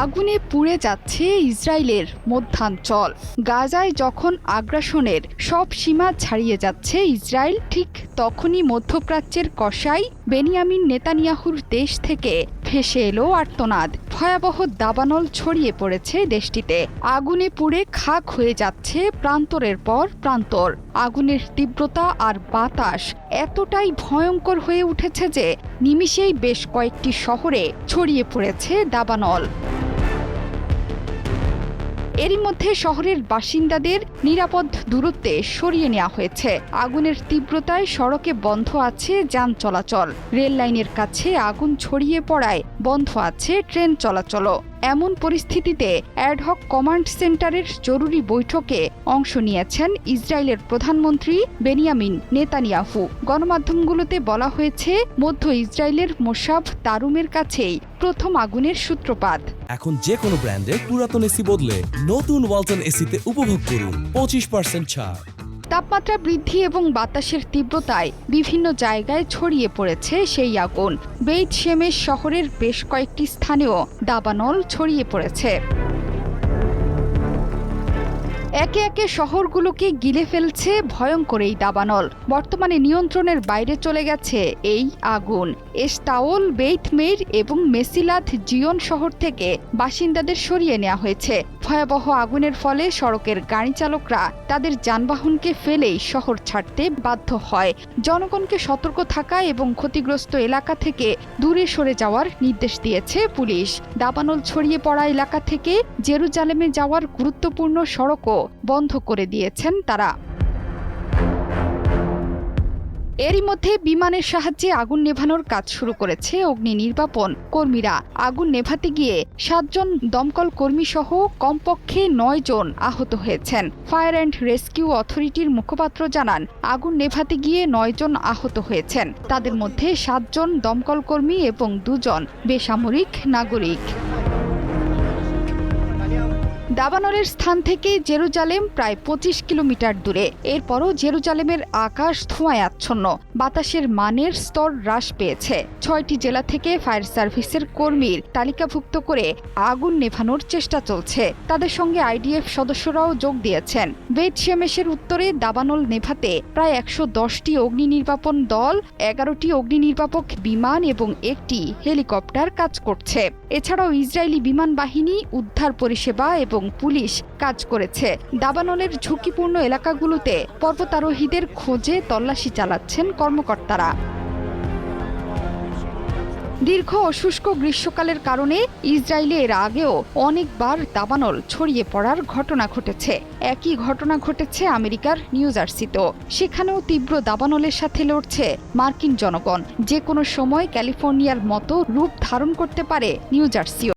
আগুনে পুড়ে যাচ্ছে ইসরায়েলের মধ্যাঞ্চল। গাজায় যখন আগ্রাসনের সব সীমা ছাড়িয়ে যাচ্ছে ইসরায়েল, ঠিক তখনই মধ্যপ্রাচ্যের কসাই বেনিয়ামিন নেতানিয়াহুর দেশ থেকে ভেসে এলো আর্তনাদ। ভয়াবহ দাবানল ছড়িয়ে পড়েছে দেশটিতে। আগুনে পুড়ে খাক হয়ে যাচ্ছে প্রান্তরের পর প্রান্তর। আগুনের তীব্রতা আর বাতাস এতটাই ভয়ঙ্কর হয়ে উঠেছে যে নিমিষেই বেশ কয়েকটি শহরে ছড়িয়ে পড়েছে দাবানল। এরই মধ্যে শহরের বাসিন্দাদের নিরাপদ দূরত্বে সরিয়ে নেওয়া হয়েছে। আগুনের তীব্রতায় সড়কে বন্ধ আছে যান চলাচল। রেল লাইনের কাছে আগুন ছড়িয়ে পড়ায় বন্ধ আছে ট্রেন চলাচলও। এমন পরিস্থিতিতে অ্যাডহক কমান্ড সেন্টারের জরুরি বৈঠকে অংশ নিয়েছেন ইসরায়েলের প্রধানমন্ত্রী বেনিয়ামিন নেতানিয়াহু। গণমাধ্যমগুলোতে বলা হয়েছে, মধ্য ইসরায়েলের মোসাব তারুমের কাছেই প্রথম আগুনের সূত্রপাত। এখন যে কোনো ব্র্যান্ডের পুরাতন এসি বদলে নতুন ওয়ালটন এসিতে উপভোগ করুন 25% ছাড়। তাপমাত্রা বৃদ্ধি এবং বাতাসের তীব্রতায় বিভিন্ন জায়গায় ছড়িয়ে পড়েছে সেই আগুন। বেইত শেমেশ শহরের বেশ কয়েকটি স্থানেও দাবানল ছড়িয়ে পড়েছে। একে একে শহরগুলোকে গিলে ফেলছে ভয়ঙ্কর এই দাবানল। বর্তমানে নিয়ন্ত্রণের বাইরে চলে গেছে এই আগুন। এস্তাওল, বেইত মেইর এবং মেসিলাথ জিয়ন শহর থেকে বাসিন্দাদের সরিয়ে নেওয়া হয়েছে। ভয়াবহ আগুনের ফলে সড়কের গাড়ি চালকরা তাদের যানবাহনকে ফেলেই শহর ছাড়তে বাধ্য হয়। জনগণকে সতর্ক থাকা এবং ক্ষতিগ্রস্ত এলাকা থেকে দূরে সরে যাওয়ার নির্দেশ দিয়েছে পুলিশ। দাবানল ছড়িয়ে পড়া এলাকা থেকে জেরুজালেমে যাওয়ার গুরুত্বপূর্ণ সড়কও বন্ধ করে দিয়েছেন তারা। এরই মধ্যে বিমানের সাহায্যে আগুন নেভানোর কাজ শুরু করেছে অগ্নি নির্বাপন কর্মীরা। আগুন নেভাতে গিয়ে 7 জন দমকল কর্মী সহ কমপক্ষে 9 জন আহত হয়েছেন। ফায়ার অ্যান্ড রেস্কিউ অথরিটির মুখপাত্র জানান, আগুন নেভাতে গিয়ে 9 জন আহত হয়েছেন। তাদের মধ্যে 7 জন দমকল কর্মী এবং 2 জন বেসামরিক নাগরিক। দাবানলের স্থান থেকে জেরুজালেম প্রায় 25 কিলোমিটার দূরে। এরপরও জেরুজালেমের আকাশ ধোঁয়ায় আচ্ছন্ন। বাতাসের মানের স্তর হ্রাস পেয়েছে। 6টি জেলা থেকে ফায়ার সার্ভিসের কর্মীর তালিকাভুক্ত করে আগুন নেভানোর চেষ্টা চলছে। তাদের সঙ্গে আইডিএফ সদস্যরাও যোগ দিয়েছেন। বেইত শেমেশের উত্তরে দাবানল নেভাতে প্রায় 110টি অগ্নি নির্বাপন দল, 11টি অগ্নি নির্বাপক বিমান এবং 1টি হেলিকপ্টার কাজ করছে। এছাড়াও ইসরায়েলি বিমান বাহিনী, উদ্ধার পরিষেবা এবং পুলিশ কাজ করেছে। দাবানলের ঝুঁকিপূর্ণ এলাকাগুলোতে পর্বতারোহীদের খোঁজে তল্লাশি চালাচ্ছেন কর্মকর্তারা। দীর্ঘ ও শুষ্ক গ্রীষ্মকালের কারণে ইসরায়েলে এর আগেও অনেকবার দাবানল ছড়িয়ে পড়ার ঘটনা ঘটেছে। একই ঘটনা ঘটেছে আমেরিকার নিউ জার্সিতেও। সেখানেও তীব্র দাবানলের সাথে লড়ছে মার্কিন জনগণ। যে কোনো সময় ক্যালিফোর্নিয়ার মতো রূপ ধারণ করতে পারে নিউ জার্সিও।